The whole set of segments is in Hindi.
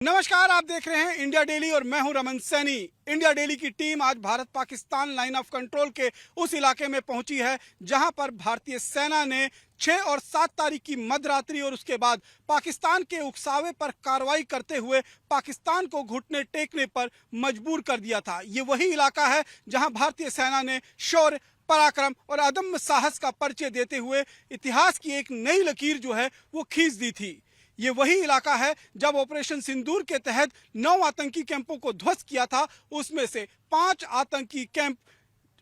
नमस्कार, आप देख रहे हैं इंडिया डेली और मैं हूं रमन सैनी। इंडिया डेली की टीम आज Bharat Pakistan line of control के उस इलाके में पहुंची है जहां पर भारतीय सेना ने 6 और 7 तारीख की मध्यरात्रि और उसके बाद पाकिस्तान के उकसावे पर कार्रवाई करते हुए पाकिस्तान को घुटने टेकने पर मजबूर कर दिया था। ये वही इलाका है जहां भारतीय सेना ने शौर्य, पराक्रम और अदम्य साहस का परिचय देते हुए इतिहास की एक नई लकीर जो है वो खींच दी थी। ये वही इलाका है जब ऑपरेशन सिंदूर के तहत 9 आतंकी कैंपों को ध्वस्त किया था। उसमें से 5 आतंकी कैंप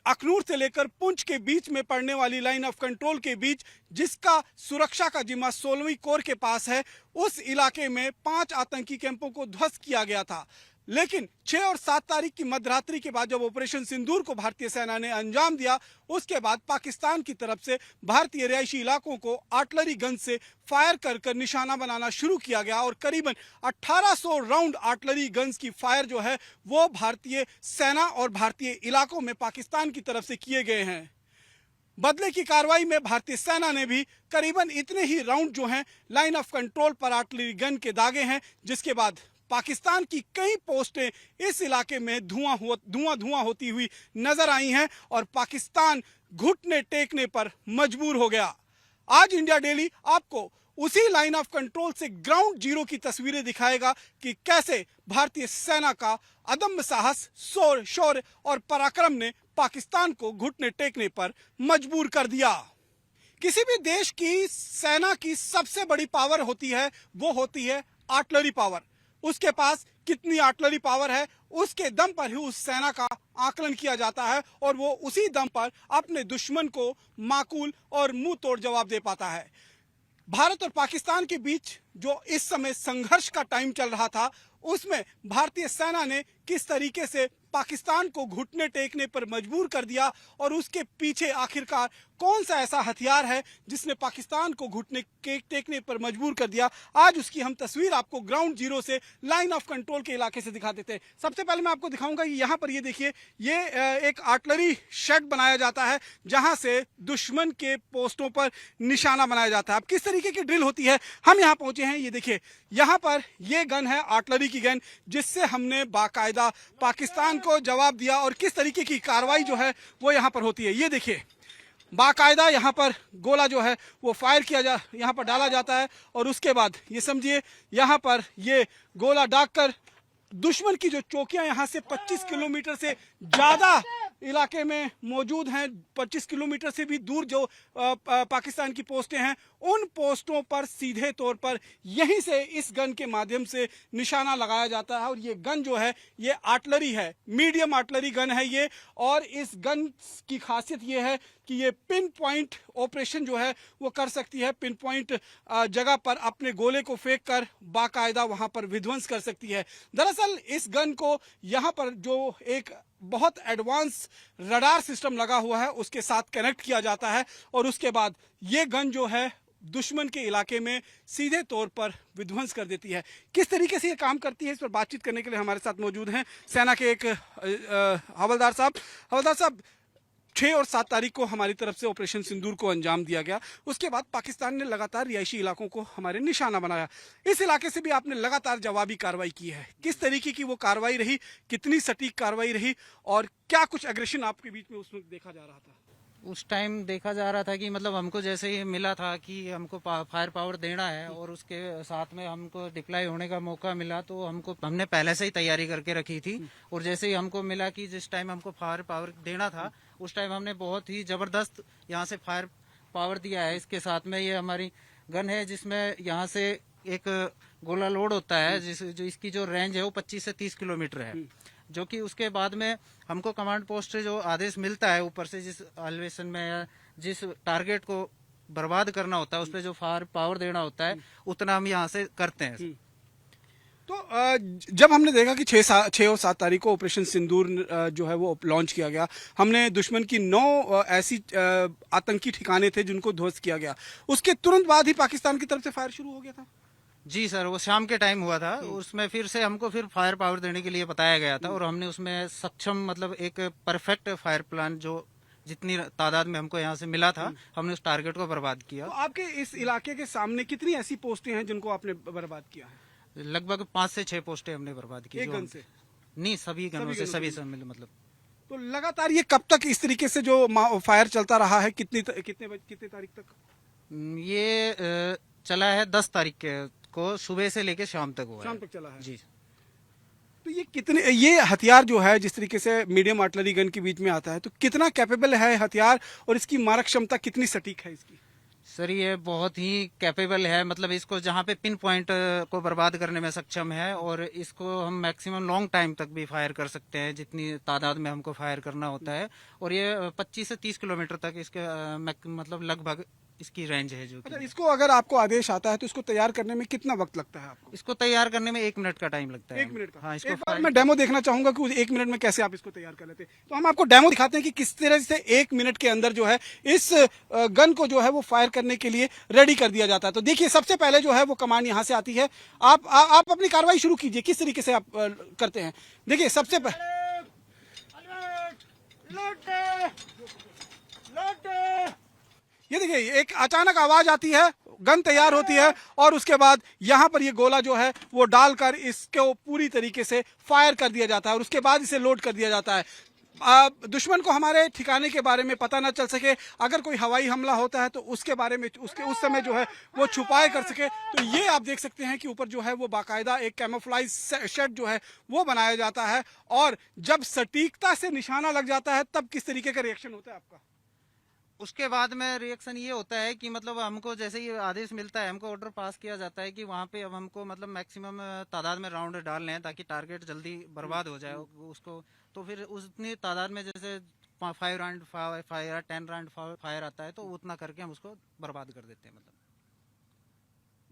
अखनूर से लेकर पुंछ के बीच में पड़ने वाली लाइन ऑफ कंट्रोल के बीच, जिसका सुरक्षा का जिम्मा 16वीं कोर के पास है, उस इलाके में 5 आतंकी कैंपों को ध्वस्त किया गया था। लेकिन 6 और 7 तारीख की मध्यरात्रि के बाद जब ऑपरेशन सिंदूर को भारतीय सेना ने अंजाम दिया, उसके बाद पाकिस्तान की तरफ से भारतीय रिहायशी इलाकों को आर्टिलरी गन से फायर कर कर निशाना बनाना शुरू किया गया और करीबन 1800 राउंड आर्टिलरी गन्स की फायर जो है वो भारतीय सेना और भारतीय इलाकों में पाकिस्तान की तरफ से किए गए हैं। बदले की कार्रवाई में भारतीय सेना ने भी करीबन इतने ही राउंड जो हैं लाइन ऑफ कंट्रोल पर आर्टिलरी गन के दागे हैं, जिसके बाद पाकिस्तान की कई पोस्टें इस इलाके में धुआं होती हुई नजर आई हैं और पाकिस्तान घुटने टेकने पर मजबूर हो गया। आज इंडिया डेली आपको उसी लाइन ऑफ कंट्रोल से ग्राउंड जीरो की तस्वीरें दिखाएगा कि कैसे भारतीय सेना का अदम्य साहस, शौर्य और पराक्रम ने पाकिस्तान को घुटने टेकने पर मजबूर कर दिया। किसी भी देश की सेना की सबसे बड़ी पावर होती है, वो होती है आर्टिलरी पावर। उसके पास कितनी आर्टिलरी पावर है, उसके दम पर ही उस सेना का आकलन किया जाता है और वो उसी दम पर अपने दुश्मन को माकूल और मुंह तोड़ जवाब दे पाता है। भारत और पाकिस्तान के बीच जो इस समय संघर्ष का टाइम चल रहा था, उसमें भारतीय सेना ने किस तरीके से पाकिस्तान को घुटने टेकने पर मजबूर कर दिया और उसके पीछे आखिरकार कौन सा ऐसा हथियार है जिसने पाकिस्तान को घुटने टेकने पर मजबूर कर दिया, आज उसकी हम तस्वीर आपको ग्राउंड जीरो से लाइन ऑफ कंट्रोल के इलाके से दिखा देते हैं। सबसे पहले मैं आपको दिखाऊंगा कि यहाँ पर ये देखिए, ये एक आर्टिलरी शेड बनाया जाता है जहां से दुश्मन के पोस्टों पर निशाना बनाया जाता है। अब किस तरीके की ड्रिल होती है, हम यहाँ पहुंचे हैं। ये देखिए, यहाँ पर ये गन है आर्टिलरी की गन, जिससे हमने बाकायदा पाकिस्तान को जवाब दिया और किस तरीके की कार्रवाई जो है वो यहाँ पर होती है। ये देखिए, बाकायदा यहाँ पर गोला जो है वो फायर यहाँ पर डाला जाता है और उसके बाद ये समझिए यहाँ पर ये गोला दागकर दुश्मन की जो चौकियां यहाँ से 25 किलोमीटर से ज्यादा इलाके में मौजूद हैं, 25 किलोमीटर से भी दूर जो पाकिस्तान की पोस्टें हैं, उन पोस्टों पर सीधे तौर पर यहीं से इस गन के माध्यम से निशाना लगाया जाता है। और ये गन जो है ये आर्टिलरी है, मीडियम आर्टिलरी गन है ये, और इस गन की खासियत ये है कि ये पिन पॉइंट ऑपरेशन जो है वो कर सकती है। पिन पॉइंट जगह पर अपने गोले को फेंक कर बाकायदा वहां पर विध्वंस कर सकती है। दरअसल इस गन को यहाँ पर जो एक बहुत एडवांस रडार सिस्टम लगा हुआ है उसके साथ कनेक्ट किया जाता है और उसके बाद ये गन जो है दुश्मन के इलाके में सीधे तौर पर विध्वंस कर देती है। किस तरीके से ये काम करती है, इस पर बातचीत करने के लिए हमारे साथ मौजूद हैं सेना के एक हवलदार साहब। 6 और 7 तारीख को हमारी तरफ से ऑपरेशन सिंदूर को अंजाम दिया गया। उसके बाद पाकिस्तान ने लगातार रिहायशी इलाकों को हमारे निशाना बनाया। इस इलाके से भी आपने लगातार जवाबी कार्रवाई की है। किस तरीके की वो कार्रवाई रही, कितनी सटीक कार्रवाई रही और क्या कुछ एग्रेशन आपके बीच में उसमें देखा जा रहा था? उस टाइम देखा जा रहा था कि मतलब हमको जैसे ही मिला था कि हमको फायर पावर देना है और उसके साथ में हमको डिप्लॉय होने का मौका मिला, तो हमने पहले से ही तैयारी करके रखी थी। और जैसे ही हमको मिला कि जिस टाइम हमको फायर पावर देना था, उस टाइम हमने बहुत ही जबरदस्त यहाँ से फायर पावर दिया है। इसके साथ में ये हमारी गन है जिसमें यहाँ से एक गोला लोड होता है, जो इसकी जो रेंज है वो 25 से 30 किलोमीटर है, जो कि उसके बाद में हमको कमांड पोस्ट से जो आदेश मिलता है ऊपर से, जिस एलिवेशन में या जिस टारगेट को बर्बाद करना होता है उस पर जो फायर पावर देना होता है, उतना हम यहाँ से करते हैं। तो जब हमने देखा कि 6 और 7 तारीख को ऑपरेशन सिंदूर जो है वो लॉन्च किया गया, हमने दुश्मन की 9 ऐसी आतंकी ठिकाने थे जिनको ध्वस्त किया गया, उसके तुरंत बाद ही पाकिस्तान की तरफ से फायर शुरू हो गया था। जी सर, वो शाम के टाइम हुआ था। उसमें फिर से हमको फायर पावर देने के लिए बताया गया था और हमने उसमें सक्षम मतलब एक परफेक्ट फायर प्लान जो जितनी तादाद में हमको यहाँ से मिला था, हमने उस टारगेट को बर्बाद किया। तो आपके इस इलाके के सामने कितनी ऐसी पोस्टें हैं जिनको आपने बर्बाद किया है? लगभग 5 से 6 पोस्टें हमने बर्बाद की। एक जो गन हम- से? नहीं, सभी गनों से, गनों सभी से? सब मतलब। तो लगातार ये कब तक इस तरीके से जो फायर चलता रहा है, कितने तारीख तक? ये चला है 10 तारीख को सुबह से लेके शाम तक हुआ शाम है। तक चला है। जी। तो ये हथियार जो है जिस तरीके से मीडियम आर्टिलरी गन के बीच में आता है, तो कितना कैपेबल है हथियार और इसकी मारक क्षमता कितनी सटीक है इसकी? सर ये बहुत ही कैपेबल है, मतलब इसको जहाँ पे पिन पॉइंट को बर्बाद करने में सक्षम है, और इसको हम मैक्सिमम लॉन्ग टाइम तक भी फायर कर सकते हैं जितनी तादाद में हमको फायर करना होता है। और ये 25 से 30 किलोमीटर तक इसके मतलब लगभग इसकी रेंज है जो कि। अच्छा, इसको अगर आपको आदेश आता है तो इसको तैयार करने में कितना वक्त लगता है आपको? इसको तैयार करने में 1 मिनट का टाइम लगता है। 1 मिनट का? हाँ, इसको एक बार मैं डेमो देखना चाहूंगा कि 1 मिनट में कैसे आप इसको तैयार कर लेते हैं। तो हम आपको डेमो दिखाते हैं कि किस तरह से 1 मिनट के अंदर जो है इस गन को जो है वो फायर करने के लिए रेडी कर दिया जाता है। तो देखिए, सबसे पहले जो है वो कमांड यहाँ से आती है। आप अपनी कार्रवाई शुरू कीजिए, किस तरीके से आप करते हैं। देखिए, सबसे पहले ये देखिए, एक अचानक आवाज आती है, गन तैयार होती है, और उसके बाद यहाँ पर ये गोला जो है वो डालकर इसको पूरी तरीके से फायर कर दिया जाता है, और उसके बाद इसे लोड कर दिया जाता है। दुश्मन को हमारे ठिकाने के बारे में पता ना चल सके, अगर कोई हवाई हमला होता है तो उसके बारे में उस समय जो है वो छुपाए कर सके। तो ये आप देख सकते हैं कि ऊपर जो है वो बाकायदा एक कैमोफ्लाइज शेड जो है वो बनाया जाता है, और जब सटीकता से निशाना लग जाता है तब किस तरीके का रिएक्शन होता है आपका? उसके बाद में रिएक्शन ये होता है कि मतलब हमको जैसे ही आदेश मिलता है, हमको ऑर्डर पास किया जाता है कि वहाँ पे अब हमको मतलब मैक्सिमम तादाद में राउंड डालने हैं ताकि टारगेट जल्दी बर्बाद हो जाए उसको। तो फिर उतनी तादाद में जैसे 5 राउंड फायर 10 राउंड फायर आता है तो उतना करके हम उसको बर्बाद कर देते हैं। मतलब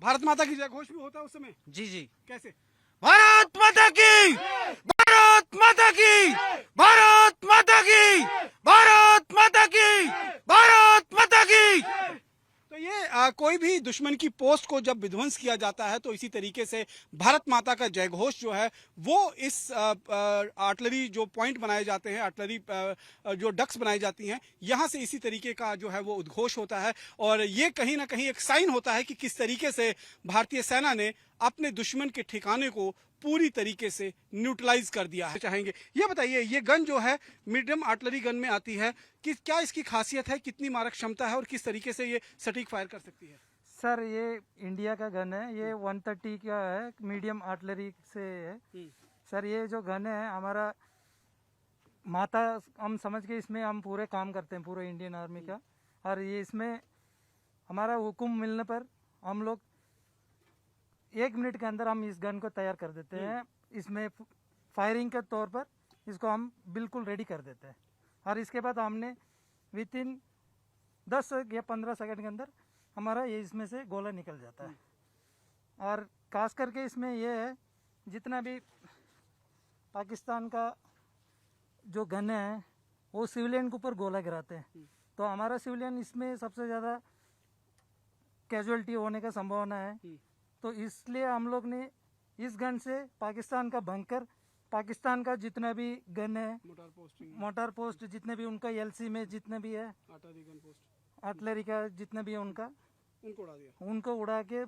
भारत माता की जय घोष भी होता है उस समय? जी जी। कैसे? भारत माता की, भारत माता की, भारत माता की, भारत माता की, भारत माता की। तो ये कोई भी दुश्मन की पोस्ट को जब विध्वंस किया जाता है तो इसी तरीके से भारत माता का जय घोष जो है वो इस आर्टिलरी जो पॉइंट बनाए जाते हैं, आर्टिलरी जो डक्स बनाई जाती हैं, यहाँ से इसी तरीके का जो है वो उद्घोष होता है, और ये कहीं ना कहीं एक साइन होता है कि किस तरीके से भारतीय सेना ने अपने दुश्मन के ठिकाने को पूरी तरीके से न्यूट्रलाइज कर दिया है। चाहेंगे ये बताइए, ये गन जो है मीडियम आर्टिलरी गन में आती है, कि क्या इसकी खासियत है, कितनी मारक क्षमता है और किस तरीके से ये सटीक फायर कर सकती है? सर ये इंडिया का गन है, ये 130 का है, मीडियम आर्टिलरी से है। सर ये जो गन है हमारा माता हम समझ के इसमें हम पूरे काम करते हैं, पूरे इंडियन आर्मी का। और ये इसमें हमारा हुक्म मिलने पर हम लोग 1 मिनट के अंदर हम इस गन को तैयार कर देते हैं। इसमें फायरिंग के तौर पर इसको हम बिल्कुल रेडी कर देते हैं, और इसके बाद हमने विथिन 10 या 15 सेकंड के अंदर हमारा ये इसमें से गोला निकल जाता है। और खास करके इसमें ये है, जितना भी पाकिस्तान का जो गन है वो सिविलियन के ऊपर गोला गिराते हैं, तो हमारा सिविलियन इसमें सबसे ज़्यादा कैजुअलिटी होने का संभावना है। तो इसलिए हम लोग ने इस गन से पाकिस्तान का बंकर, पाकिस्तान का जितना भी गन है, मोटार पोस्ट जितने भी उनका एलसी में जितने भी है, आर्टिलरी का जितना भी है उनका, उनको उड़ा के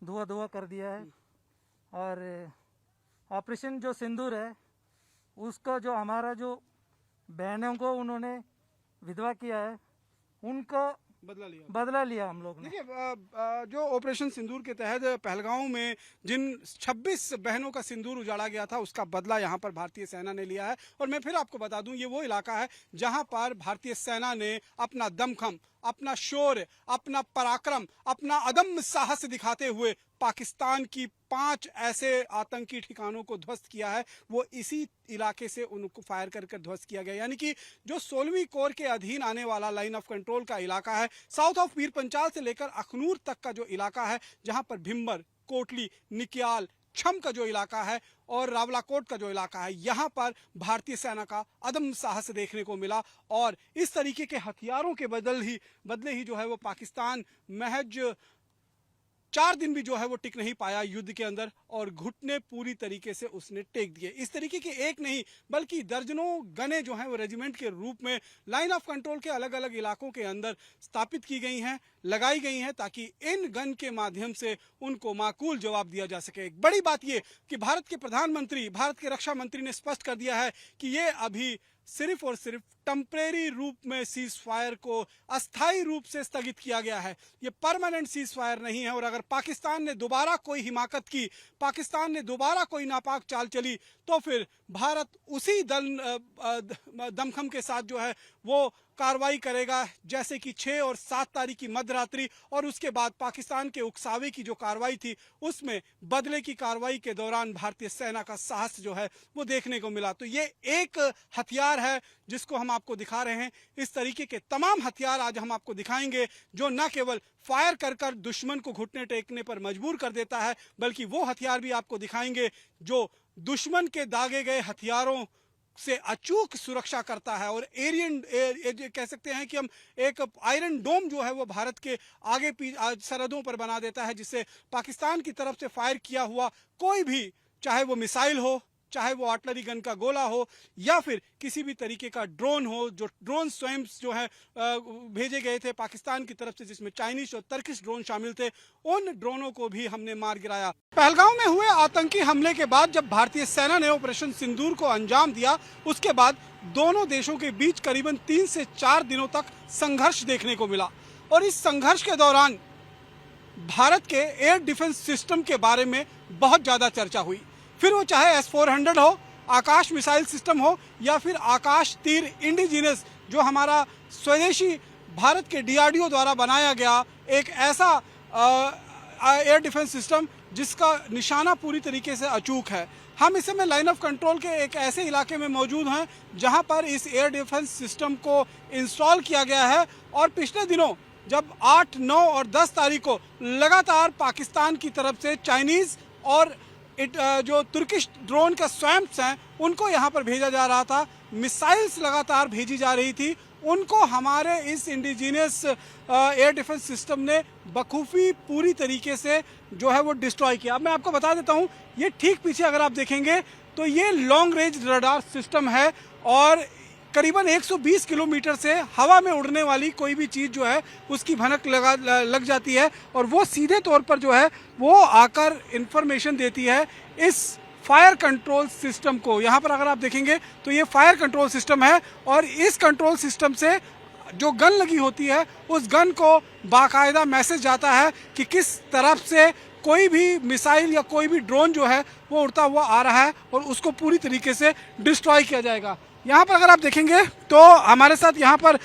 धुआं कर दिया है। और ऑपरेशन जो सिंदूर है उसका जो हमारा जो बहनों को उन्होंने विधवा किया है उनको बदला लिया हम लोग ने। देखिए, जो ऑपरेशन सिंदूर के तहत पहलगांव में जिन 26 बहनों का सिंदूर उजाड़ा गया था उसका बदला यहाँ पर भारतीय सेना ने लिया है। और मैं फिर आपको बता दूं, ये वो इलाका है जहाँ पर भारतीय सेना ने अपना दमखम, अपना शौर्य, अपना पराक्रम, अपना अदम्य साहस दिखाते हुए पाकिस्तान की 5 ऐसे आतंकी ठिकानों को ध्वस्त किया है। वो इसी इलाके से उनको फायर कर ध्वस्त किया गया, यानी कि जो 16वीं कोर के अधीन आने वाला लाइन ऑफ कंट्रोल का इलाका है, साउथ ऑफ पीर पंचाल से लेकर अखनूर तक का जो इलाका है, जहां पर भिम्बर, कोटली, निकियाल, छम का जो इलाका है और रावलाकोट का जो इलाका है, यहाँ पर भारतीय सेना का अदम साहस देखने को मिला। और इस तरीके के हथियारों के बदले ही जो है वो पाकिस्तान महज 4 दिन भी जो है वो टिक नहीं पाया युद्ध के अंदर और घुटने पूरी तरीके से उसने टेक दिए। इस तरीके की एक नहीं बल्कि दर्जनों गने जो हैं वो रेजिमेंट के रूप में लाइन ऑफ कंट्रोल के अलग अलग इलाकों के अंदर स्थापित की गई हैं, लगाई गई हैं, ताकि इन गन के माध्यम से उनको माकूल जवाब दिया जा सके। एक बड़ी बात ये कि भारत के प्रधानमंत्री, भारत के रक्षा मंत्री ने स्पष्ट कर दिया है कि ये अभी सिर्फ और सिर्फ टेम्परेरी रूप में सीज फायर को अस्थायी रूप से स्थगित किया गया है, ये परमानेंट सीज फायर नहीं है। और अगर पाकिस्तान ने दोबारा कोई हिमाकत की, पाकिस्तान ने दोबारा कोई नापाक चाल चली, तो फिर भारत उसी दमखम के साथ जो है वो कार्रवाई करेगा जैसे कि 6 और 7 तारीख की मध्यरात्रि और उसके बाद पाकिस्तान के उकसावे की जो कार्रवाई थी उसमें बदले की कार्रवाई के दौरान भारतीय सेना का साहस जो है वो देखने को मिला। तो ये एक हथियार है जिसको हम आपको दिखा रहे हैं। इस तरीके के तमाम हथियार आज हम आपको दिखाएंगे जो न केवल फायर कर कर दुश्मन को घुटने टेकने पर मजबूर कर देता है, बल्कि वो हथियार भी आपको दिखाएंगे जो दुश्मन के दागे गए हथियारों से अचूक सुरक्षा करता है। और कह सकते हैं कि हम एक आयरन डोम जो है वो भारत के आगे सरहदों पर बना देता है, जिससे पाकिस्तान की तरफ से फायर किया हुआ कोई भी, चाहे वो मिसाइल हो, चाहे वो आर्टिलरी गन का गोला हो या फिर किसी भी तरीके का ड्रोन हो, जो ड्रोन स्वयं जो है भेजे गए थे पाकिस्तान की तरफ से, जिसमें चाइनीज और टर्किश ड्रोन शामिल थे, उन ड्रोनों को भी हमने मार गिराया। पहलगाम में हुए आतंकी हमले के बाद जब भारतीय सेना ने ऑपरेशन सिंदूर को अंजाम दिया, उसके बाद दोनों देशों के बीच करीबन 3 से 4 दिनों तक संघर्ष देखने को मिला। और इस संघर्ष के दौरान भारत के एयर डिफेंस सिस्टम के बारे में बहुत ज़्यादा चर्चा हुई, फिर वो चाहे S-400 हो, आकाश मिसाइल सिस्टम हो या फिर आकाश तीर इंडिजिनस, जो हमारा स्वदेशी भारत के DRDO द्वारा बनाया गया एक ऐसा एयर डिफेंस सिस्टम जिसका निशाना पूरी तरीके से अचूक है। हम इस समय लाइन ऑफ कंट्रोल के एक ऐसे इलाके में मौजूद हैं जहां पर इस एयर डिफेंस सिस्टम को इंस्टॉल किया गया है। और पिछले दिनों जब 8, 9 और 10 तारीख को लगातार पाकिस्तान की तरफ से चाइनीज़ और जो तुर्किश ड्रोन का स्वैम्प्स हैं उनको यहाँ पर भेजा जा रहा था, मिसाइल्स लगातार भेजी जा रही थी, उनको हमारे इस इंडिजीनियस एयर डिफेंस सिस्टम ने बखूबी पूरी तरीके से जो है वो डिस्ट्रॉय किया। अब मैं आपको बता देता हूँ, ये ठीक पीछे अगर आप देखेंगे तो ये लॉन्ग रेंज रडार सिस्टम है और करीबन 120 किलोमीटर से हवा में उड़ने वाली कोई भी चीज़ जो है उसकी भनक लग जाती है और वो सीधे तौर पर जो है वो आकर इंफॉर्मेशन देती है इस फायर कंट्रोल सिस्टम को। यहाँ पर अगर आप देखेंगे तो ये फायर कंट्रोल सिस्टम है और इस कंट्रोल सिस्टम से जो गन लगी होती है उस गन को बाकायदा मैसेज जाता है कि किस तरफ से कोई भी मिसाइल या कोई भी ड्रोन जो है वो उड़ता हुआ आ रहा है और उसको पूरी तरीके से डिस्ट्रॉय किया जाएगा। यहाँ पर अगर आप देखेंगे तो हमारे साथ यहाँ पर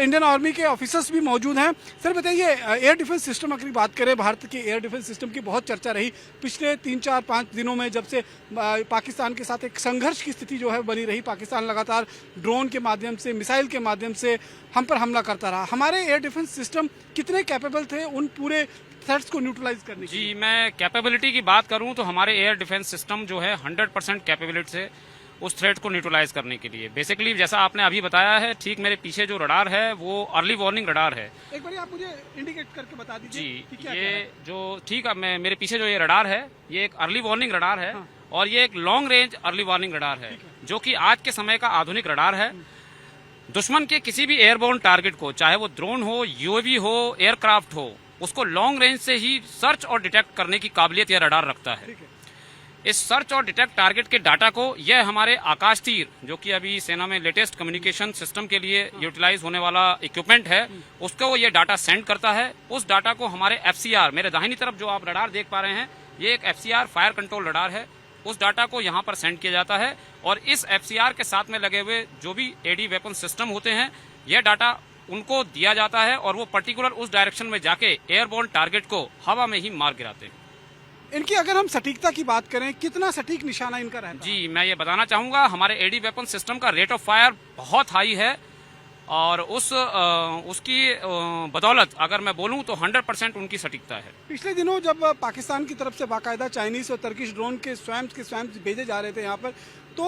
इंडियन आर्मी के ऑफिसर्स भी मौजूद हैं। सर बताइए, एयर डिफेंस सिस्टम अगर बात करें, भारत के एयर डिफेंस सिस्टम की बहुत चर्चा रही पिछले 3, 4, 5 दिनों में, जब से पाकिस्तान के साथ एक संघर्ष की स्थिति जो है बनी रही। पाकिस्तान लगातार ड्रोन के माध्यम से, मिसाइल के माध्यम से हम पर हमला करता रहा। हमारे एयर डिफेंस सिस्टम कितने कैपेबल थे उन पूरे थ्रेट्स को न्यूट्रलाइज करने की? जी, मैं कैपेबिलिटी की बात करूं तो हमारे एयर डिफेंस सिस्टम जो है 100% कैपेबिलिटी से उस थ्रेट को न्यूट्रलाइज करने के लिए, बेसिकली जैसा आपने अभी बताया है, ठीक मेरे पीछे जो रडार है वो अर्ली वार्निंग रडार है। एक बार आप मुझे इंडिकेट करके बता दीजिए जी, कि क्या ये क्या है? जो ठीक है, मेरे पीछे जो ये रडार है ये एक अर्ली वार्निंग रडार है। हाँ। और ये एक long range early warning radar है जो कि आज के समय का आधुनिक रडार है। दुश्मन के किसी भी एयरबोर्न टारगेट को, चाहे वो ड्रोन हो, UAV हो, एयरक्राफ्ट हो, उसको लॉन्ग रेंज से ही सर्च और डिटेक्ट करने की काबिलियत यह रडार रखता है। इस सर्च और डिटेक्ट टारगेट के डाटा को यह हमारे आकाश तीर, जो कि अभी सेना में लेटेस्ट कम्युनिकेशन सिस्टम के लिए यूटिलाइज होने वाला इक्विपमेंट है, उसको ये डाटा सेंड करता है। उस डाटा को हमारे FCR, मेरे दाहिनी तरफ जो आप रडार देख पा रहे हैं, ये एक FCR फायर कंट्रोल रडार है, उस डाटा को यहाँ पर सेंड किया जाता है। और इस FCR के साथ में लगे हुए जो भी AD वेपन सिस्टम होते हैं, यह डाटा उनको दिया जाता है और वो पर्टिकुलर उस डायरेक्शन में जाके एयरबोर्न टारगेट को हवा में ही मार गिराते हैं। इनकी अगर हम सटीकता की बात करें, कितना सटीक निशाना इनका रहता है? जी, मैं ये बताना चाहूंगा, हमारे AD वेपन सिस्टम का रेट ऑफ फायर बहुत हाई है और उसकी बदौलत अगर मैं बोलूं तो 100% उनकी सटीकता है। पिछले दिनों जब पाकिस्तान की तरफ से बाकायदा चाइनीज और टर्किश ड्रोन के स्वैम्प्स भेजे जा रहे थे यहाँ पर, तो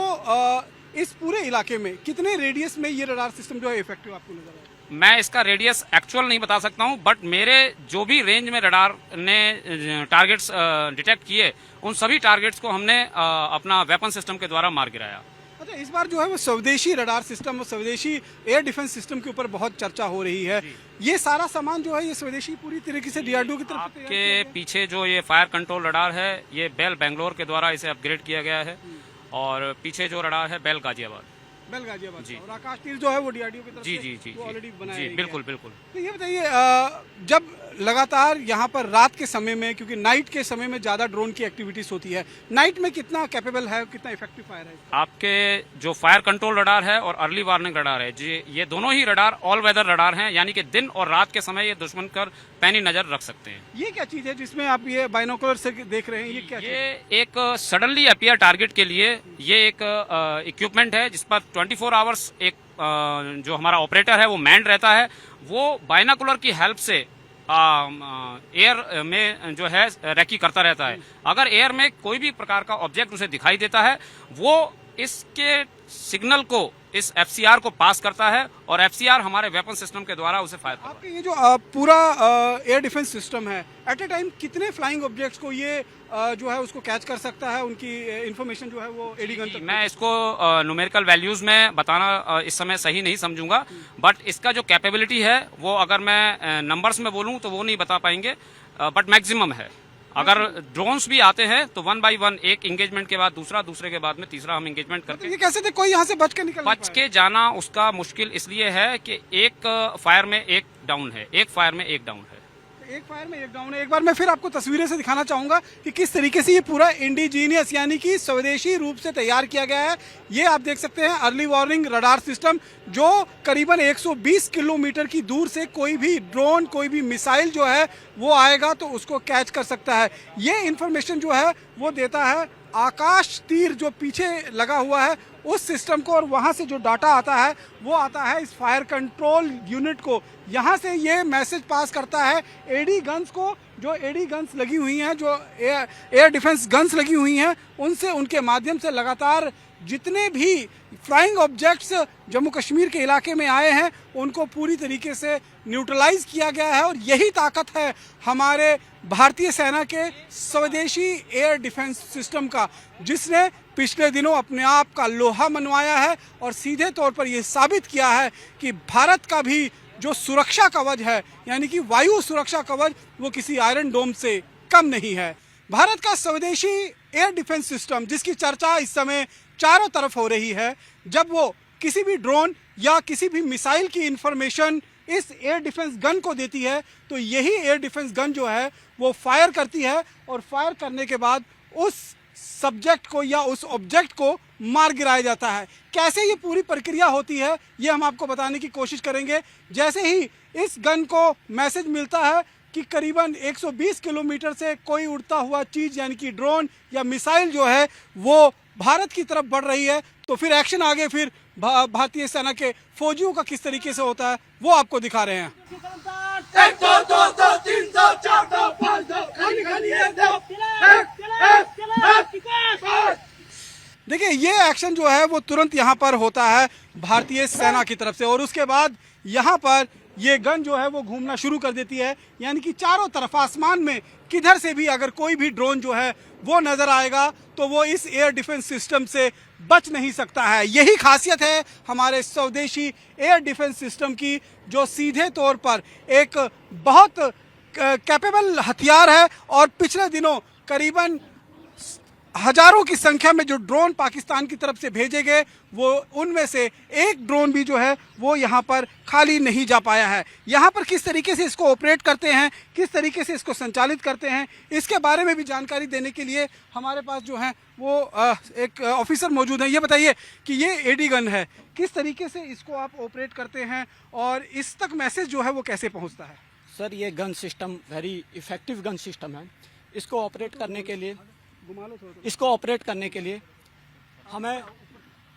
इस पूरे इलाके में कितने रेडियस में ये रडार सिस्टम जो है इफेक्टिव आपको नजर आया? मैं इसका रेडियस एक्चुअल नहीं बता सकता हूं, बट मेरे जो भी रेंज में रडार ने टारगेट्स डिटेक्ट किए, उन सभी टारगेट्स को हमने अपना वेपन सिस्टम के द्वारा मार गिराया। अच्छा, इस बार जो है वो स्वदेशी रडार सिस्टम और स्वदेशी एयर डिफेंस सिस्टम के ऊपर बहुत चर्चा हो रही है। ये सारा सामान जो है ये स्वदेशी पूरी तरीके से डीआरडीओ की तरफ से तैयार किया आपके गया है? पीछे जो ये फायर कंट्रोल रडार है, ये बेल बेंगलोर के द्वारा इसे अपग्रेड किया गया है, और पीछे जो रडार है बेल गाजियाबाद। बेल गाजियाबाद जी। का। और आकाश तीर जो है वो डीआरडीओ की तरफ जी से जी जी वो ऑलरेडी बनाया जी, गया बिल्कुल है। बिल्कुल। तो ये बताइए, जब लगातार यहाँ पर रात के समय में, क्योंकि नाइट के समय में ज्यादा ड्रोन की एक्टिविटीज होती है, नाइट में कितना कैपेबल है, कितना इफेक्टिव फायर है? आपके जो फायर कंट्रोल रडार है और अर्ली वार्निंग रडार है जी, ये दोनों ही रडार ऑल वेदर रडार हैं, यानी कि दिन और रात के समय ये दुश्मन पर पैनी नजर रख सकते हैं। ये क्या चीज है जिसमें आप ये बाइनोकुलर से देख रहे हैं, ये क्या चीज़ है? ये एक सडनली अपीयर टारगेट के लिए ये एक इक्विपमेंट है जिस पर 24 आवर्स एक जो हमारा ऑपरेटर है वो मैंड रहता है। वो बाइनोकुलर की हेल्प से एयर में जो है रेकी करता रहता है। अगर एयर में कोई भी प्रकार का ऑब्जेक्ट उसे दिखाई देता है, वो इसके सिग्नल को, इस एफसीआर को पास करता है, और एफसीआर हमारे वेपन सिस्टम के द्वारा उसे फायर करता है। आपके ये जो पूरा एयर डिफेंस सिस्टम है, एट ए टाइम कितने फ्लाइंग ऑब्जेक्ट्स को ये जो है उसको कैच कर सकता है, उनकी इंफॉर्मेशन जो है वो एडी गन तक? मैं इसको न्यूमेरिकल वैल्यूज में बताना इस समय सही नहीं समझूंगा, बट इसका जो कैपेबिलिटी है वो अगर मैं नंबर्स में बोलूं तो वो नहीं बता पाएंगे, बट मैक्सिमम है। अगर ड्रोन्स भी आते हैं तो 1 बाय 1, एक एंगेजमेंट के बाद दूसरा, दूसरे के बाद में तीसरा हम एंगेजमेंट करते मतलब हैं। ये कैसे थे कोई यहाँ से बच के निकल नहीं बच के जाना उसका मुश्किल इसलिए है कि एक फायर में एक डाउन है, एक फायर में एक डाउन है। एक फायर में एक डाउन है। एक बार मैं फिर आपको तस्वीरें से दिखाना चाहूंगा कि किस तरीके से ये पूरा इंडिजीनियस यानी कि स्वदेशी रूप से तैयार किया गया है। ये आप देख सकते हैं अर्ली वार्निंग रडार सिस्टम, जो करीबन 120 किलोमीटर की दूर से कोई भी ड्रोन, कोई भी मिसाइल जो है वो आएगा तो उसको कैच कर सकता है। ये इंफॉर्मेशन जो है वो देता है आकाश तीर जो पीछे लगा हुआ है उस सिस्टम को, और वहां से जो डाटा आता है वो आता है इस फायर कंट्रोल यूनिट को। यहाँ से ये मैसेज पास करता है एडी गन्स को, जो एडी गन्स लगी हुई हैं, जो एयर डिफेंस गन्स लगी हुई हैं, उनसे, उनके माध्यम से लगातार जितने भी फ्लाइंग ऑब्जेक्ट्स जम्मू कश्मीर के इलाके में आए हैं उनको पूरी तरीके से न्यूट्रलाइज किया गया है। और यही ताकत है हमारे भारतीय सेना के स्वदेशी एयर डिफेंस सिस्टम का, जिसने पिछले दिनों अपने आप का लोहा मनवाया है और सीधे तौर पर यह साबित किया है कि भारत का भी जो सुरक्षा कवच है, यानी कि वायु सुरक्षा कवच, वो किसी आयरन डोम से कम नहीं है। भारत का स्वदेशी एयर डिफेंस सिस्टम, जिसकी चर्चा इस समय चारों तरफ हो रही है, जब वो किसी भी ड्रोन या किसी भी मिसाइल की इंफॉर्मेशन इस एयर डिफेंस गन को देती है तो यही एयर डिफेंस गन जो है वो फायर करती है, और फायर करने के बाद उस सब्जेक्ट को या उस ऑब्जेक्ट को मार गिराया जाता है। कैसे ये पूरी प्रक्रिया होती है ये हम आपको बताने की कोशिश करेंगे। जैसे ही इस गन को मैसेज मिलता है कि करीबन 120 किलोमीटर से कोई उड़ता हुआ चीज़ यानी कि ड्रोन या मिसाइल जो है वो भारत की तरफ बढ़ रही है, तो फिर एक्शन आगे फिर भारतीय सेना के फौजियों का किस तरीके से होता है वो आपको दिखा रहे हैं। देखिए, ये एक्शन जो है वो तुरंत यहाँ पर होता है भारतीय सेना की तरफ से, और उसके बाद यहाँ पर ये गन जो है वो घूमना शुरू कर देती है, यानी कि चारों तरफ आसमान में किधर से भी अगर कोई भी ड्रोन जो है वो नजर आएगा तो वो इस एयर डिफेंस सिस्टम से बच नहीं सकता है। यही खासियत है हमारे स्वदेशी एयर डिफेंस सिस्टम की, जो सीधे तौर पर एक बहुत कैपेबल हथियार है। और पिछले दिनों करीबन हजारों की संख्या में जो ड्रोन पाकिस्तान की तरफ से भेजे गए, वो उनमें से एक ड्रोन भी जो है वो यहाँ पर खाली नहीं जा पाया है। यहाँ पर किस तरीके से इसको ऑपरेट करते हैं, किस तरीके से इसको संचालित करते हैं, इसके बारे में भी जानकारी देने के लिए हमारे पास जो है वो एक ऑफिसर मौजूद है। ये बताइए कि ये एडी गन है, किस तरीके से इसको आप ऑपरेट करते हैं और इस तक मैसेज जो है वो कैसे पहुँचता है? सर, ये gun system very effective gun system है। इसको ऑपरेट करने के लिए हमें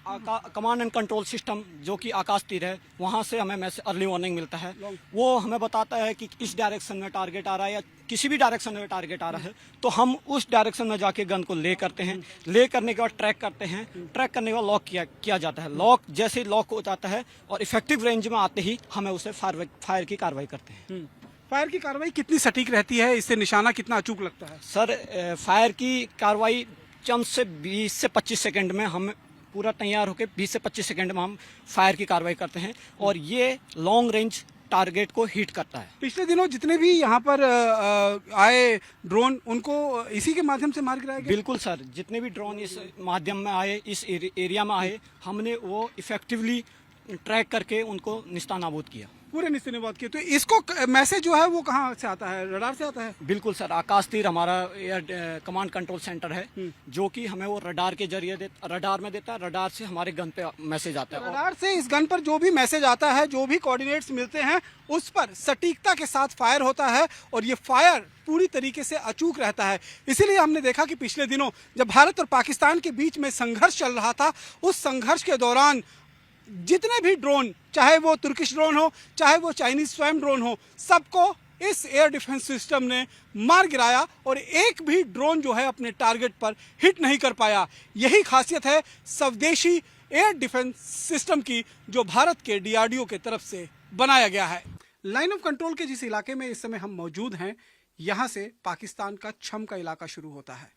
कमांड एंड कंट्रोल सिस्टम जो कि आकाश तीर है, वहाँ से हमें मैसेज अर्ली वार्निंग मिलता है। वो हमें बताता है कि इस डायरेक्शन में टारगेट आ रहा है या किसी भी डायरेक्शन में टारगेट आ रहा है, तो हम उस डायरेक्शन में जाके गन को ले करते हैं। ले करने के बाद ट्रैक करते हैं। ट्रैक करने के बाद लॉक किया जाता है। लॉक जैसे ही लॉक हो जाता है और इफेक्टिव रेंज में आते ही हमें उसे फायर की कार्रवाई करते हैं। फायर की कार्रवाई कितनी सटीक रहती है, इससे निशाना कितना अचूक लगता है? सर, फायर की कार्रवाई चंद से 20 से 25 सेकंड में हम पूरा तैयार होकर 20 से 25 सेकंड में हम फायर की कार्रवाई करते हैं और ये लॉन्ग रेंज टारगेट को हिट करता है। पिछले दिनों जितने भी यहाँ पर आए ड्रोन, उनको इसी के माध्यम से मार गिराया गया? बिल्कुल सर, जितने भी ड्रोन इस माध्यम में आए, इस एरिया में आए, हमने वो इफेक्टिवली ट्रैक करके उनको निस्तानाबूद किया। पूरे निस्तानाबूद किया। तो इसको मैसेज जो है वो कहाँ से आता है? रडार से आता है? बिल्कुल सर, आकाश तीर हमारा एयर कमांड कंट्रोल सेंटर है, जो कि हमें वो रडार के जरिए रडार में देता है। रडार से हमारे गन पे मैसेज आता है। रडार से इस गन पर जो भी मैसेज आता है, जो भी कोऑर्डिनेट्स मिलते हैं, उस पर सटीकता के साथ फायर होता है और ये फायर पूरी तरीके से अचूक रहता है। इसीलिए हमने देखा कि पिछले दिनों जब भारत और पाकिस्तान के बीच में संघर्ष चल रहा था, उस संघर्ष के दौरान जितने भी ड्रोन, चाहे वो तुर्किश ड्रोन हो, चाहे वो चाइनीज स्वयं ड्रोन हो, सबको इस एयर डिफेंस सिस्टम ने मार गिराया और एक भी ड्रोन जो है अपने टारगेट पर हिट नहीं कर पाया। यही खासियत है स्वदेशी एयर डिफेंस सिस्टम की, जो भारत के डीआरडीओ के तरफ से बनाया गया है। लाइन ऑफ कंट्रोल के जिस इलाके में इस समय हम मौजूद हैं, यहाँ से पाकिस्तान का छम का इलाका शुरू होता है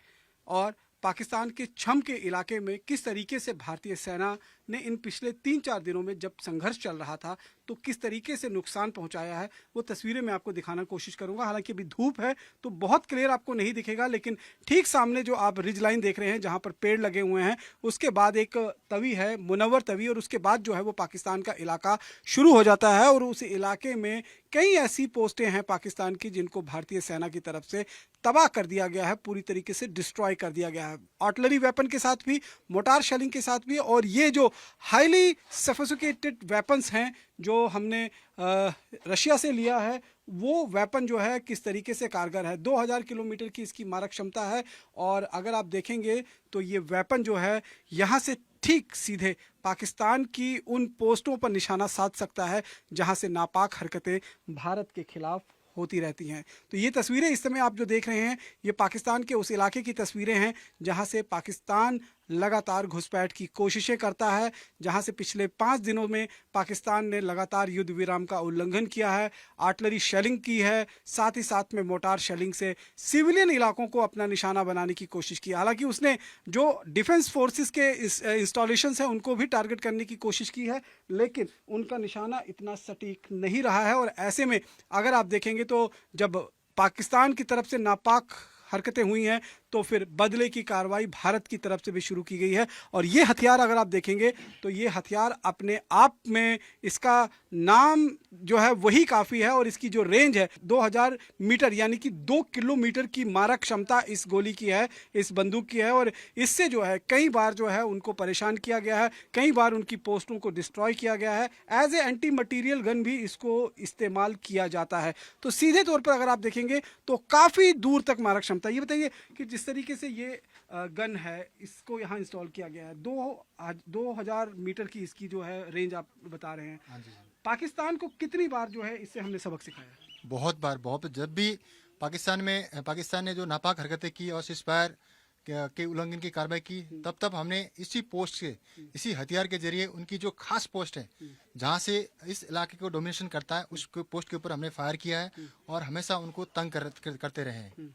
और पाकिस्तान के छम के इलाके में किस तरीके से भारतीय सेना ने इन पिछले 3-4 दिनों में जब संघर्ष चल रहा था तो किस तरीके से नुकसान पहुंचाया है, वो तस्वीरें मैं आपको दिखाने की कोशिश करूंगा। हालांकि अभी धूप है तो बहुत क्लियर आपको नहीं दिखेगा, लेकिन ठीक सामने जो आप रिज लाइन देख रहे हैं, जहां पर पेड़ लगे हुए हैं, उसके बाद एक तवी है, मुनव्वर तवी, और उसके बाद जो है वो पाकिस्तान का इलाका शुरू हो जाता है। और उस इलाके में कई ऐसी पोस्टें हैं पाकिस्तान की जिनको भारतीय सेना की तरफ से तबाह कर दिया गया है, पूरी तरीके से डिस्ट्रॉय कर दिया गया है, आर्टिलरी वेपन के साथ भी, मोटार शेलिंग के साथ भी। और ये जो हाईली सोफिस्टिकेटेड वेपन्स हैं जो हमने रशिया से लिया है, वो वेपन जो है किस तरीके से कारगर है। 2000 किलोमीटर की इसकी मारक क्षमता है और अगर आप देखेंगे तो ये वेपन जो है यहाँ से ठीक सीधे पाकिस्तान की उन पोस्टों पर निशाना साध सकता है जहाँ से नापाक हरकतें भारत के खिलाफ होती रहती हैं। तो ये तस्वीरें इस समय आप जो देख रहे हैं, ये पाकिस्तान के उस इलाके की तस्वीरें हैं जहां से पाकिस्तान लगातार घुसपैठ की कोशिशें करता है, जहां से पिछले 5 दिनों में पाकिस्तान ने लगातार युद्ध विराम का उल्लंघन किया है, आर्टिलरी शेलिंग की है, साथ ही साथ में मोटार शेलिंग से सिविलियन इलाकों को अपना निशाना बनाने की कोशिश की। हालांकि उसने जो डिफेंस फोर्सेस के इंस्टॉलेशंस हैं उनको भी टारगेट करने की कोशिश की है, लेकिन उनका निशाना इतना सटीक नहीं रहा है। और ऐसे में अगर आप देखेंगे तो जब पाकिस्तान की तरफ से नापाक हरकतें हुई हैं तो फिर बदले की कार्रवाई भारत की तरफ से भी शुरू की गई है। और ये हथियार अगर आप देखेंगे तो ये हथियार अपने आप में, इसका नाम जो है वही काफ़ी है और इसकी जो रेंज है 2000 मीटर यानी कि 2 किलोमीटर की मारक क्षमता इस गोली की है, इस बंदूक की है। और इससे जो है कई बार जो है उनको परेशान किया गया है, कई बार उनकी पोस्टों को डिस्ट्रॉय किया गया है। As a anti material gun भी इसको इस्तेमाल किया जाता है। तो सीधे तौर पर अगर आप देखेंगे तो काफ़ी दूर तक मारक क्षमता। ये बताइए कि जिस तरीके से ये गन है, इसको यहाँ इंस्टॉल किया गया है, 2000 मीटर की इसकी जो है रेंज आप बता रहे हैं। हाँ जी। पाकिस्तान को कितनी बार जो है इससे हमने सबक सिखाया? बहुत बार, बहुत। जब भी पाकिस्तान ने जो नापाक हरकतें की और सीज़फायर के उल्लंघन की कार्रवाई की, तब हमने इसी पोस्ट से, इसी हथियार के जरिए उनकी जो खास पोस्ट है जहां से इस इलाके को डोमिनेशन करता है, उस पोस्ट के ऊपर हमने फायर किया है और हमेशा उनको तंग करते रहे हैं।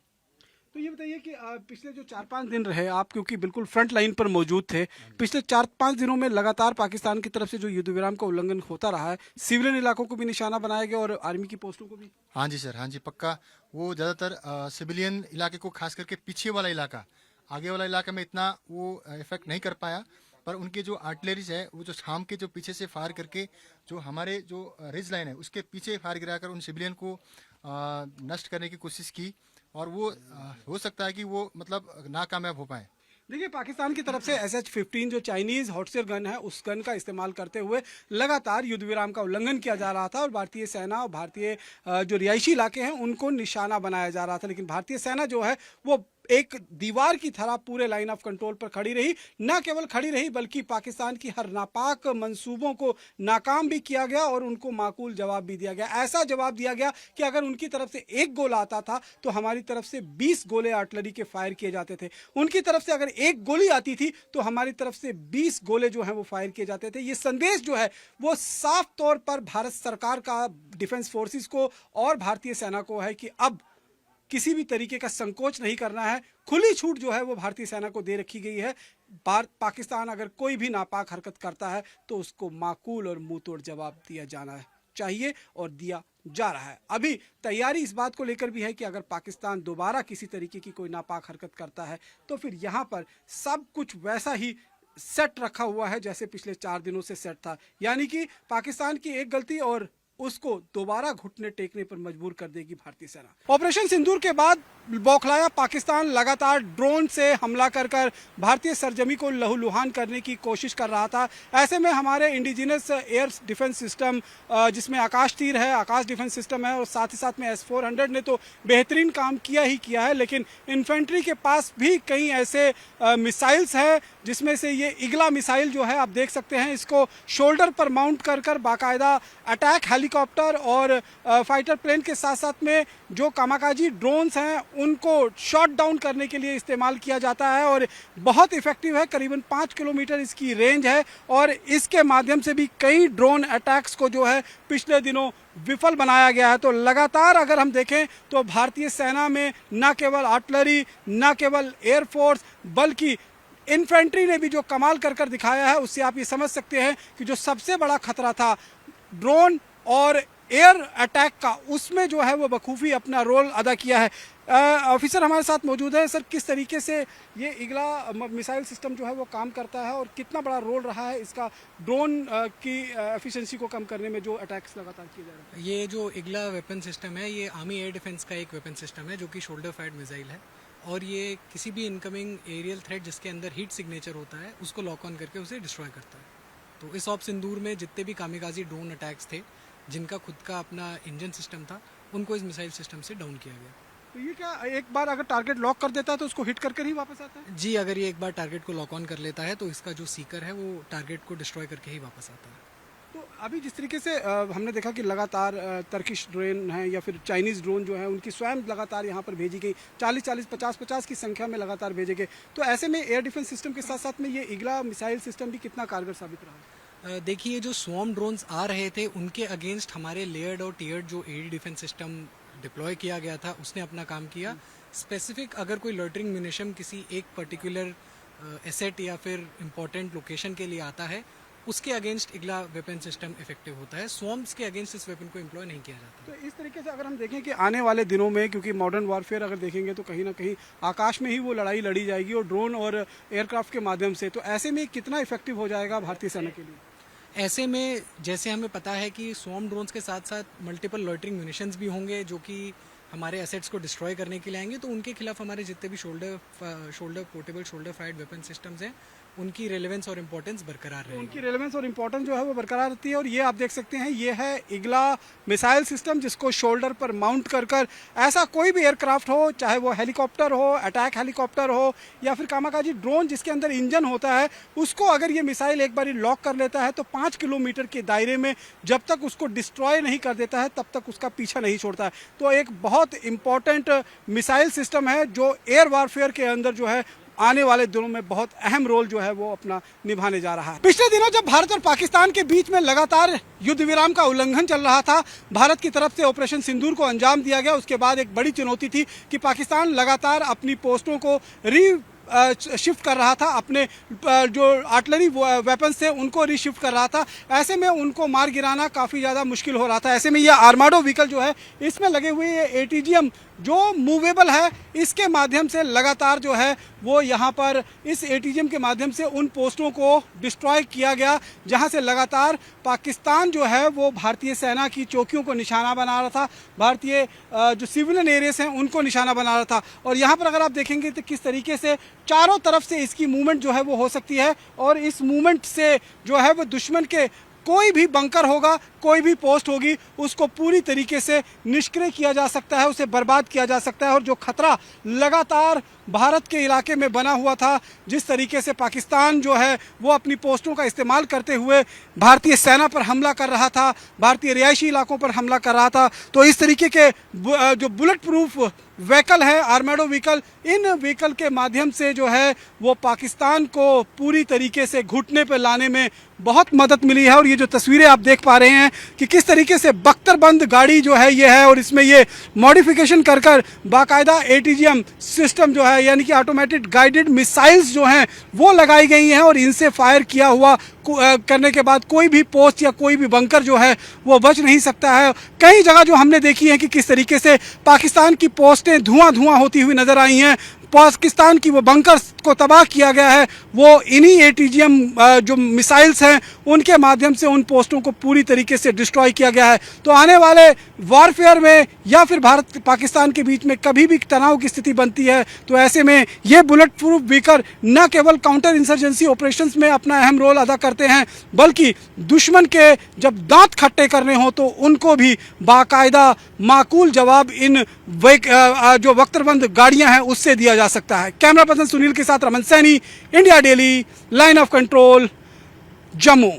तो ये बताइए कि पिछले जो 4-5 दिन रहे आप, क्योंकि बिल्कुल फ्रंट लाइन पर मौजूद थे, पिछले 4-5 दिनों में लगातार पाकिस्तान की तरफ से जो युद्ध विराम का उल्लंघन होता रहा है, सिविलियन इलाकों को भी निशाना बनाया गया और आर्मी की पोस्टों को भी। हाँ जी सर, हाँ जी, पक्का। वो ज़्यादातर सिविलियन इलाके को, खास करके पीछे वाला इलाका, आगे वाला इलाका में इतना वो इफेक्ट नहीं कर पाया, पर उनके जो आर्टिलरीज है वो जो शाम के जो पीछे से फायर करके जो हमारे जो रिज लाइन है उसके पीछे फायर गिराकर उन सिविलियन को नष्ट करने की कोशिश की और वो हो सकता है कि वो मतलब नाकामयाब हो पाए। देखिए, पाकिस्तान की तरफ से SH-15 जो चाइनीज हॉटसेयर गन है, उस गन का इस्तेमाल करते हुए लगातार युद्ध विराम का उल्लंघन किया जा रहा था और भारतीय सेना और भारतीय जो रिहायशी इलाके हैं उनको निशाना बनाया जा रहा था। लेकिन भारतीय सेना जो है वो एक दीवार की तरह पूरे लाइन ऑफ कंट्रोल पर खड़ी रही। न केवल खड़ी रही बल्कि पाकिस्तान की हर नापाक मंसूबों को नाकाम भी किया गया और उनको माकूल जवाब भी दिया गया। ऐसा जवाब दिया गया कि अगर उनकी तरफ से एक गोला आता था तो हमारी तरफ से 20 गोले आर्टिलरी के फायर किए जाते थे। उनकी तरफ से अगर एक गोली आती थी तो हमारी तरफ से 20 गोले जो हैं वो फायर किए जाते थे। ये संदेश जो है वो साफ तौर पर भारत सरकार का डिफेंस फोर्सेस को और भारतीय सेना को है कि अब किसी भी तरीके का संकोच नहीं करना है। खुली छूट जो है वो भारतीय सेना को दे रखी गई है। पाकिस्तान अगर कोई भी नापाक हरकत करता है तो उसको माकूल और मुंह तोड़ जवाब दिया जाना चाहिए और दिया जा रहा है। अभी तैयारी इस बात को लेकर भी है कि अगर पाकिस्तान दोबारा किसी तरीके की कोई नापाक हरकत करता है तो फिर यहाँ पर सब कुछ वैसा ही सेट रखा हुआ है जैसे पिछले 4 दिनों से सेट था। यानी कि पाकिस्तान की एक गलती और उसको दोबारा घुटने टेकने पर मजबूर कर देगी भारतीय सेना। ऑपरेशन सिंदूर के बाद बौखलाया पाकिस्तान लगातार ड्रोन से हमला कर भारतीय सरजमी को लहूलुहान करने की कोशिश कर रहा था। ऐसे में हमारे इंडिजिनस एयर डिफेंस सिस्टम जिसमें आकाश तीर है, आकाश डिफेंस सिस्टम है और साथ ही साथ में S-400 ने तो बेहतरीन काम किया ही किया है, लेकिन इन्फेंट्री के पास भी कई ऐसे मिसाइल्स हैं जिसमें से ये इगला मिसाइल जो है आप देख सकते हैं, इसको शोल्डर पर माउंट कर बाकायदा अटैक हेलीकॉप्टर और फाइटर प्लेन के साथ साथ में जो कामाकाजी ड्रोन्स हैं उनको शॉट डाउन करने के लिए इस्तेमाल किया जाता है और बहुत इफेक्टिव है। करीबन 5 किलोमीटर इसकी रेंज है और इसके माध्यम से भी कई ड्रोन अटैक्स को जो है पिछले दिनों विफल बनाया गया है। तो लगातार अगर हम देखें तो भारतीय सेना में न केवल आर्टिलरी, न केवल एयरफोर्स बल्कि इन्फेंट्री ने भी जो कमाल कर दिखाया है, उससे आप ये समझ सकते हैं कि जो सबसे बड़ा खतरा था ड्रोन और एयर अटैक का, उसमें जो है वो बखूबी अपना रोल अदा किया है। ऑफिसर हमारे साथ मौजूद है। सर, किस तरीके से ये इगला मिसाइल सिस्टम जो है वो काम करता है और कितना बड़ा रोल रहा है इसका ड्रोन की एफिशिएंसी को कम करने में जो अटैक्स लगातार किए जा रहे हैं? ये जो इगला वेपन सिस्टम है ये आर्मी एयर डिफेंस का एक वेपन सिस्टम है जो कि शोल्डर फायर्ड मिसाइल है और ये किसी भी इनकमिंग एरियल थ्रेट जिसके अंदर हीट सिग्नेचर होता है उसको लॉक ऑन करके उसे डिस्ट्रॉय करता है। तो इस ऑप सिंदूर में जितने भी कामिकाजी ड्रोन अटैक्स थे जिनका खुद का अपना इंजन सिस्टम था उनको इस मिसाइल सिस्टम से डाउन किया गया। तो ये क्या एक बार अगर टारगेट लॉक कर देता है तो उसको हिट करके ही वापस आता है? जी, अगर ये एक बार टारगेट को लॉक ऑन कर लेता है तो इसका जो सीकर है वो टारगेट को डिस्ट्रॉय करके ही वापस आता है। तो अभी जिस तरीके से हमने देखा कि लगातार टर्किश ड्रोन हैं या फिर चाइनीज़ ड्रोन जो है उनकी स्वयं लगातार यहाँ पर भेजी गई, 40-40, 50-50 की संख्या में लगातार भेजे गए। तो ऐसे में एयर डिफेंस सिस्टम के साथ साथ में ये इगला मिसाइल सिस्टम भी कितना कारगर साबित रहा? देखिए, जो स्वॉर्म ड्रोन्स आ रहे थे उनके अगेंस्ट हमारे लेयर्ड और टियर्ड जो एयर डिफेंस सिस्टम डिप्लॉय किया गया था उसने अपना काम किया। स्पेसिफिक अगर कोई लॉइटरिंग म्यूनिशन किसी एक पर्टिकुलर एसेट या फिर इम्पोर्टेंट लोकेशन के लिए आता है उसके अगेंस्ट इगला वेपन सिस्टम इफेक्टिव होता है। स्वॉर्म्स के अगेंस्ट इस वेपन को एम्प्लॉय नहीं किया जाता। तो इस तरीके से अगर हम देखें कि आने वाले दिनों में, क्योंकि मॉडर्न वॉरफेयर अगर देखेंगे तो कहीं ना कहीं आकाश में ही वो लड़ाई लड़ी जाएगी और ड्रोन और एयरक्राफ्ट के माध्यम से, तो ऐसे में कितना इफेक्टिव हो जाएगा भारतीय सेना के लिए? ऐसे में जैसे हमें पता है कि स्वॉर्म ड्रोन्स के साथ साथ मल्टीपल लॉइटरिंग म्यूनिशंस भी होंगे जो कि हमारे एसेट्स को डिस्ट्रॉय करने के लिए आएंगे, तो उनके खिलाफ हमारे जितने भी shoulder portable shoulder fired weapon systems हैं उनकी रेलेवेंस और इम्पोर्टेंस बरकरार रहेगी। उनकी रेलेवेंस और इम्पोर्टेंस जो है वो बरकरार रहती है। और ये आप देख सकते हैं, ये है इगला मिसाइल सिस्टम जिसको शोल्डर पर माउंट कर ऐसा कोई भी एयरक्राफ्ट हो, चाहे वो हेलीकॉप्टर हो, अटैक हेलीकॉप्टर हो या फिर कामाकाजी ड्रोन जिसके अंदर इंजन होता है, उसको अगर ये मिसाइल एक बार लॉक कर लेता है तो 5 किलोमीटर के दायरे में जब तक उसको डिस्ट्रॉय नहीं कर देता है तब तक उसका पीछा नहीं छोड़ता है। तो एक बहुत इंपॉर्टेंट मिसाइल सिस्टम है जो एयर वॉरफेयर के अंदर जो है आने वाले दिनों में बहुत अहम रोल जो है वो अपना निभाने जा रहा है। पिछले दिनों जब भारत और पाकिस्तान के बीच में लगातार युद्ध विराम का उल्लंघन चल रहा था, भारत की तरफ से ऑपरेशन सिंदूर को अंजाम दिया गया। उसके बाद एक बड़ी चुनौती थी कि पाकिस्तान लगातार अपनी पोस्टों को शिफ्ट कर रहा था, अपने जो आर्टिलरी वेपन्स थे उनको रीशिफ्ट कर रहा था। ऐसे में उनको मार गिराना काफ़ी ज़्यादा मुश्किल हो रहा था। ऐसे में ये आर्माडो व्हीकल जो है इसमें लगे हुए ये ATGM जो मूवेबल है, इसके माध्यम से लगातार जो है वो यहाँ पर इस ATGM के माध्यम से उन पोस्टों को डिस्ट्रॉय किया गया जहाँ से लगातार पाकिस्तान जो है वो भारतीय सेना की चौकियों को निशाना बना रहा था, भारतीय जो सिविलियन एरियाज हैं उनको निशाना बना रहा था। और यहाँ पर अगर आप देखेंगे तो किस तरीके से चारों तरफ से इसकी मूवमेंट जो है वो हो सकती है और इस मूवमेंट से जो है वो दुश्मन के कोई भी बंकर होगा, कोई भी पोस्ट होगी, उसको पूरी तरीके से निष्क्रिय किया जा सकता है, उसे बर्बाद किया जा सकता है। और जो खतरा लगातार भारत के इलाके में बना हुआ था, जिस तरीके से पाकिस्तान जो है वो अपनी पोस्टों का इस्तेमाल करते हुए भारतीय सेना पर हमला कर रहा था, भारतीय रिहायशी इलाकों पर हमला कर रहा था, तो इस तरीके के जो बुलेट प्रूफ व्हीकल है, आर्मेडो व्हीकल, इन व्हीकल के माध्यम से जो है वो पाकिस्तान को पूरी तरीके से घुटने पर लाने में बहुत मदद मिली है। और ये जो तस्वीरें आप देख पा रहे हैं कि किस तरीके से बख्तरबंद गाड़ी जो है ये है, और इसमें ये मॉडिफिकेशन कर कर बाकायदा ATGM सिस्टम जो है, यानी कि ऑटोमेटेड गाइडेड मिसाइल्स जो हैं वो लगाई गई हैं, और इनसे फायर किया हुआ करने के बाद कोई भी पोस्ट या कोई भी बंकर जो है वो बच नहीं सकता है। कई जगह जो हमने देखी है कि किस तरीके से पाकिस्तान की पोस्टें धुआं होती हुई नजर आई हैं, पाकिस्तान की वो बंकर्स को तबाह किया गया है, वो इन्हीं ATGM जो मिसाइल्स हैं उनके माध्यम से उन पोस्टों को पूरी तरीके से डिस्ट्रॉय किया गया है। तो आने वाले वॉरफेयर में या फिर भारत पाकिस्तान के बीच में कभी भी तनाव की स्थिति बनती है, तो ऐसे में ये बुलेट प्रूफ व्हीकल न केवल काउंटर इंसर्जेंसी ऑपरेशंस में अपना अहम रोल अदा करते हैं, बल्कि दुश्मन के जब दांत खट्टे करने हो तो उनको भी बाकायदा माकूल जवाब इन जो बख्तरबंद गाड़ियां हैं उससे दिया जा सकता है। कैमरा पर्सन सुनील के साथ Raman Saini, India daily, line of control, Jammu.